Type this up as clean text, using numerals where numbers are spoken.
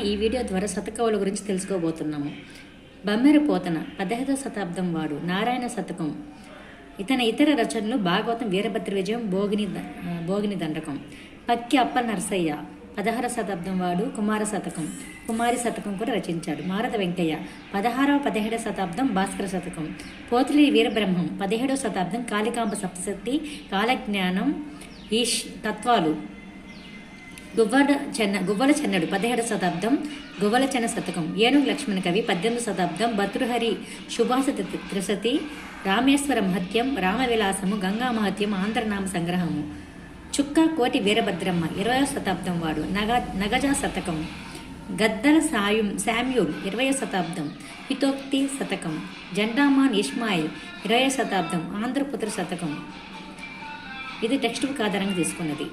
ఈ వీడియో ద్వారా శతకవుల గురించి తెలుసుకోబోతున్నాము. బమ్మెర పోతన 15వ శతాబ్దం వాడు. నారాయణ శతకం. ఇతర రచనలు భాగవతం, వీరభద్ర విజయం, భోగిని దండకం. పక్కి అప్పల నరసయ్య 16వ శతాబ్దం వాడు. కుమారి శతకం కూడా రచించాడు. మారద వెంకయ్య 16వ-17వ శతాబ్దం భాస్కర శతకం. పోతులి వీరబ్రహ్మం 17వ శతాబ్దం. కాళికాంబ సప్తశతి, కాలజ్ఞానం, తత్వాలు. గువ్వల చెన్నడు 17వ శతాబ్దం. గువ్వల చెన్న శతకం. ఏనుగు లక్ష్మణ కవి 18వ శతాబ్దం. భర్తృహరి శుభాస త్రిశతి, రామేశ్వర మహత్యం, రామవిలాసము, గంగా మహత్యం, ఆంధ్రనామ సంగ్రహము. చుక్క కోటి వీరభద్రమ్మ 20వ శతాబ్దం వాడు. నగజా శతకం. గద్దల శామ్యూల్ 20వ శతాబ్దం. హితోక్తి శతకం. జెండామాన్ ఇస్మాయిల్ 20వ శతాబ్దం. ఆంధ్రపుత్ర శతకం. ఇది టెక్స్ట్ బుక్ ఆధారంగా తీసుకున్నది.